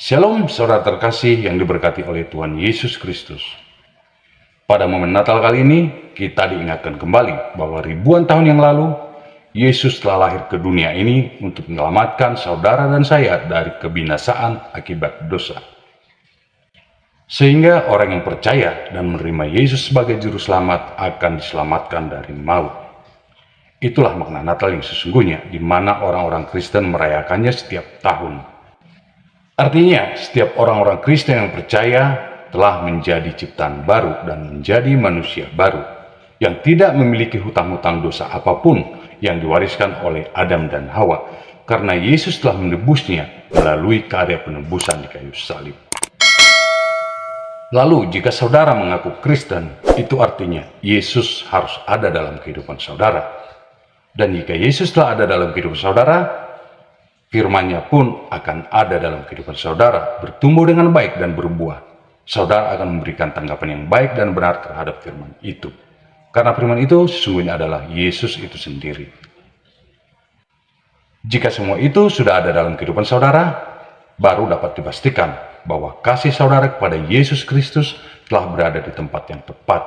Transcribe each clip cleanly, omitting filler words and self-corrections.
Shalom saudara terkasih yang diberkati oleh Tuhan Yesus Kristus. Pada momen Natal kali ini, kita diingatkan kembali bahwa ribuan tahun yang lalu, Yesus telah lahir ke dunia ini untuk menyelamatkan saudara dan saya dari kebinasaan akibat dosa. Sehingga orang yang percaya dan menerima Yesus sebagai juru selamat akan diselamatkan dari maut. Itulah makna Natal yang sesungguhnya, di mana orang-orang Kristen merayakannya setiap tahun. Artinya, setiap orang-orang Kristen yang percaya telah menjadi ciptaan baru dan menjadi manusia baru yang tidak memiliki hutang-hutang dosa apapun yang diwariskan oleh Adam dan Hawa, karena Yesus telah menebusnya melalui karya penebusan di kayu salib. Lalu, jika saudara mengaku Kristen, itu artinya Yesus harus ada dalam kehidupan saudara. Dan jika Yesus telah ada dalam kehidupan saudara, firman-Nya pun akan ada dalam kehidupan saudara, bertumbuh dengan baik dan berbuah. Saudara akan memberikan tanggapan yang baik dan benar terhadap firman itu. Karena firman itu sesungguhnya adalah Yesus itu sendiri. Jika semua itu sudah ada dalam kehidupan saudara, baru dapat dipastikan bahwa kasih saudara kepada Yesus Kristus telah berada di tempat yang tepat.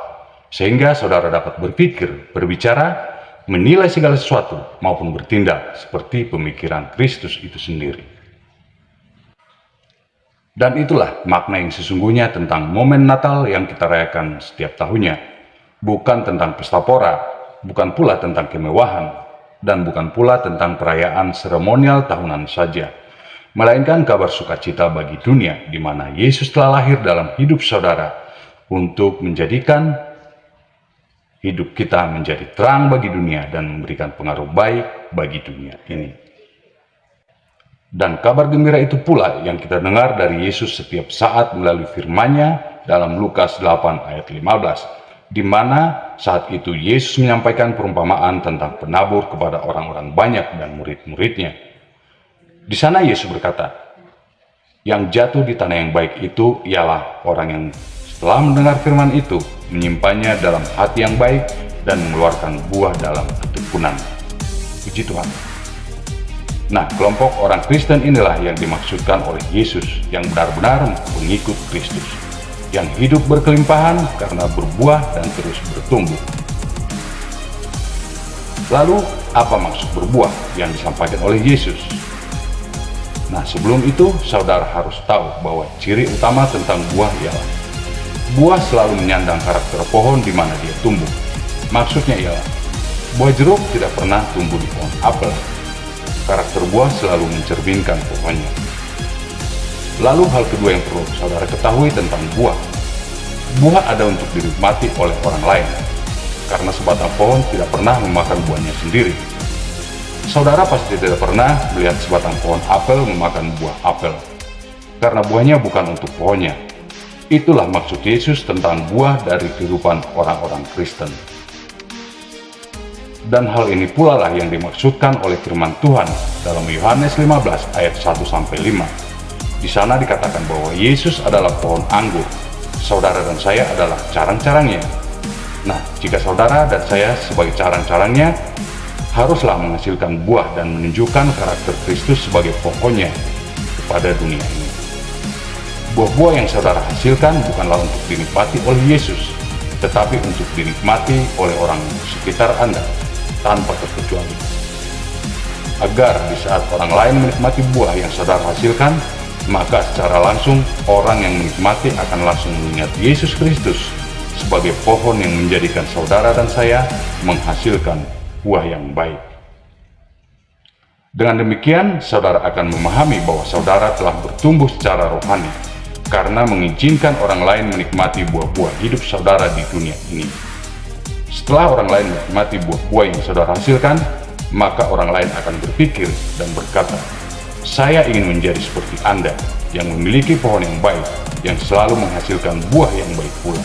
Sehingga saudara dapat berpikir, berbicara, menilai segala sesuatu maupun bertindak seperti pemikiran Kristus itu sendiri. Dan itulah makna yang sesungguhnya tentang momen Natal yang kita rayakan setiap tahunnya. Bukan tentang pesta pora, bukan pula tentang kemewahan, dan bukan pula tentang perayaan seremonial tahunan saja, melainkan kabar sukacita bagi dunia di mana Yesus telah lahir dalam hidup saudara untuk menjadikan hidup kita menjadi terang bagi dunia dan memberikan pengaruh baik bagi dunia ini. Dan kabar gembira itu pula yang kita dengar dari Yesus setiap saat melalui firman-Nya dalam Lukas 8 ayat 15, di mana saat itu Yesus menyampaikan perumpamaan tentang penabur kepada orang-orang banyak dan murid-muridnya. Di sana Yesus berkata, yang jatuh di tanah yang baik itu ialah orang yang setelah mendengar firman itu, menyimpannya dalam hati yang baik dan mengeluarkan buah dalam ketekunan. Puji Tuhan. Nah, kelompok orang Kristen inilah yang dimaksudkan oleh Yesus yang benar-benar mengikut Kristus, yang hidup berkelimpahan karena berbuah dan terus bertumbuh. Lalu, apa maksud berbuah yang disampaikan oleh Yesus? Nah, sebelum itu, saudara harus tahu bahwa ciri utama tentang buah ialah buah selalu menyandang karakter pohon di mana dia tumbuh. Maksudnya ialah, buah jeruk tidak pernah tumbuh di pohon apel. Karakter buah selalu mencerminkan pohonnya. Lalu hal kedua yang perlu saudara ketahui tentang buah. Buah ada untuk dinikmati oleh orang lain, karena sebatang pohon tidak pernah memakan buahnya sendiri. Saudara pasti tidak pernah melihat sebatang pohon apel memakan buah apel, karena buahnya bukan untuk pohonnya. Itulah maksud Yesus tentang buah dari kehidupan orang-orang Kristen. Dan hal ini pula lah yang dimaksudkan oleh firman Tuhan dalam Yohanes 15 ayat 1-5. Di sana dikatakan bahwa Yesus adalah pohon anggur, saudara dan saya adalah carang-carangnya. Nah, jika saudara dan saya sebagai carang-carangnya, haruslah menghasilkan buah dan menunjukkan karakter Kristus sebagai pohonnya kepada dunia ini. Buah-buah yang saudara hasilkan bukanlah untuk dinikmati oleh Yesus, tetapi untuk dinikmati oleh orang sekitar Anda, tanpa terkecuali. Agar di saat orang lain menikmati buah yang saudara hasilkan, maka secara langsung orang yang menikmati akan langsung mengingat Yesus Kristus sebagai pohon yang menjadikan saudara dan saya menghasilkan buah yang baik. Dengan demikian, saudara akan memahami bahwa saudara telah bertumbuh secara rohani, karena mengizinkan orang lain menikmati buah-buah hidup saudara di dunia ini. Setelah orang lain menikmati buah-buah yang saudara hasilkan, maka orang lain akan berpikir dan berkata, saya ingin menjadi seperti Anda, yang memiliki pohon yang baik, yang selalu menghasilkan buah yang baik pula.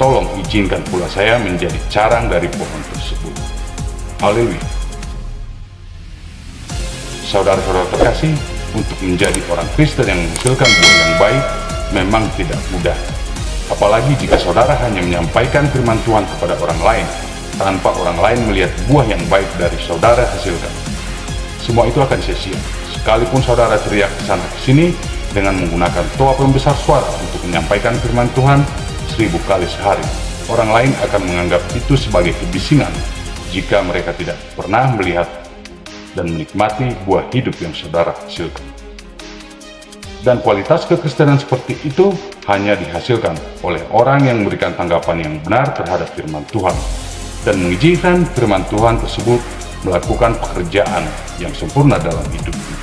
Tolong izinkan pula saya menjadi carang dari pohon tersebut. Haleluya. Saudara-saudara terkasih, untuk menjadi orang Kristen yang menghasilkan buah yang baik memang tidak mudah. Apalagi jika saudara hanya menyampaikan firman Tuhan kepada orang lain, tanpa orang lain melihat buah yang baik dari saudara hasilkan. Semua itu akan sia-sia. Sekalipun saudara teriak ke sana ke sini, dengan menggunakan toa pembesar suara untuk menyampaikan firman Tuhan 1000 kali sehari. Orang lain akan menganggap itu sebagai kebisingan jika mereka tidak pernah melihat dan menikmati buah hidup yang saudara hasilkan. Dan kualitas kekristenan seperti itu hanya dihasilkan oleh orang yang memberikan tanggapan yang benar terhadap firman Tuhan dan mengizinkan firman Tuhan tersebut melakukan pekerjaan yang sempurna dalam hidupnya.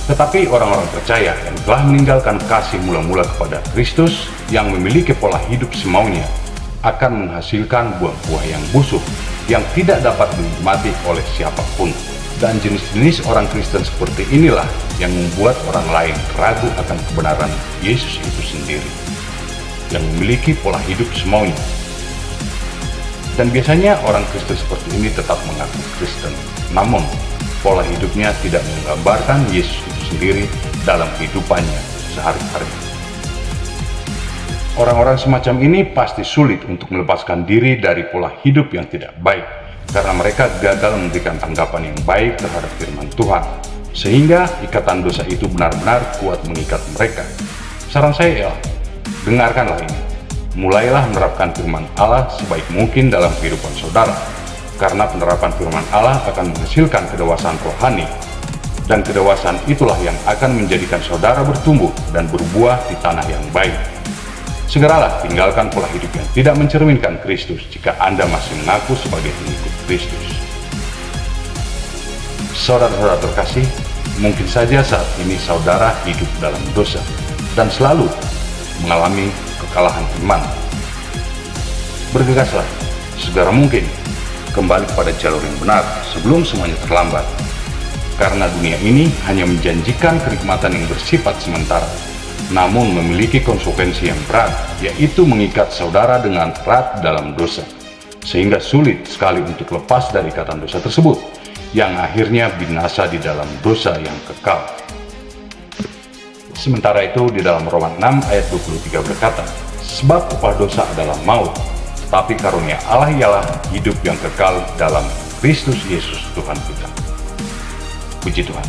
Tetapi orang-orang percaya yang telah meninggalkan kasih mula-mula kepada Kristus yang memiliki pola hidup semaunya akan menghasilkan buah-buah yang busuk yang tidak dapat dinikmati oleh siapapun. Dan jenis-jenis orang Kristen seperti inilah yang membuat orang lain ragu akan kebenaran Yesus itu sendiri, yang memiliki pola hidup semaunya. Dan biasanya orang Kristen seperti ini tetap mengaku Kristen, namun pola hidupnya tidak menggambarkan Yesus itu sendiri dalam kehidupannya sehari-hari. Orang-orang semacam ini pasti sulit untuk melepaskan diri dari pola hidup yang tidak baik, karena mereka gagal memberikan tanggapan yang baik terhadap firman Tuhan, sehingga ikatan dosa itu benar-benar kuat mengikat mereka. Saran saya ialah, dengarkanlah ini. Mulailah menerapkan firman Allah sebaik mungkin dalam kehidupan saudara, karena penerapan firman Allah akan menghasilkan kedewasaan rohani, dan kedewasaan itulah yang akan menjadikan saudara bertumbuh dan berbuah di tanah yang baik. Segeralah tinggalkan pola hidup yang tidak mencerminkan Kristus jika Anda masih mengaku sebagai pengikut Kristus. Saudara-saudara terkasih, mungkin saja saat ini saudara hidup dalam dosa dan selalu mengalami kekalahan iman. Bergegaslah segera mungkin kembali kepada jalur yang benar sebelum semuanya terlambat, karena dunia ini hanya menjanjikan kenikmatan yang bersifat sementara, namun memiliki konsekuensi yang berat, yaitu mengikat saudara dengan erat dalam dosa, sehingga sulit sekali untuk lepas dari ikatan dosa tersebut, yang akhirnya binasa di dalam dosa yang kekal. Sementara itu di dalam Roma 6 ayat 23 berkata, sebab upah dosa adalah maut, tetapi karunia Allah ialah hidup yang kekal dalam Kristus Yesus Tuhan kita. Puji Tuhan.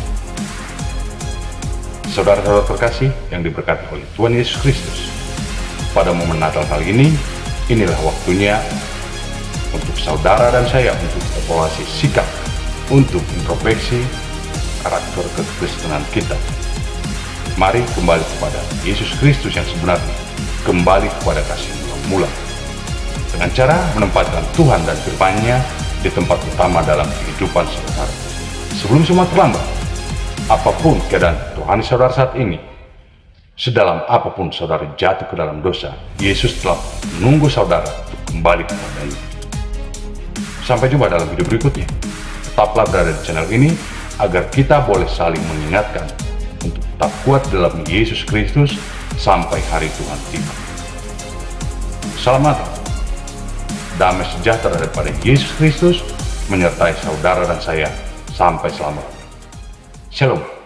Saudara-saudara terkasih yang diberkati oleh Tuhan Yesus Kristus, pada momen Natal kali ini, inilah waktunya untuk saudara dan saya untuk evaluasi sikap, untuk introspeksi karakter kekristenan kita. Mari kembali kepada Yesus Kristus yang sebenarnya, kembali kepada kasih mula-mula, dengan cara menempatkan Tuhan dan firman-Nya di tempat utama dalam kehidupan saudara. Sebelum semua terlambat, apapun keadaan rohani saudara saat ini, sedalam apapun saudara jatuh ke dalam dosa, Yesus telah menunggu saudara untuk kembali kepadanya. Sampai jumpa dalam video berikutnya. Tetaplah berada di channel ini agar kita boleh saling mengingatkan untuk tetap kuat dalam Yesus Kristus sampai hari Tuhan tiba. Salam Natal. Damai sejahtera daripada Yesus Kristus menyertai saudara dan saya sampai selama-lamanya. Shalom.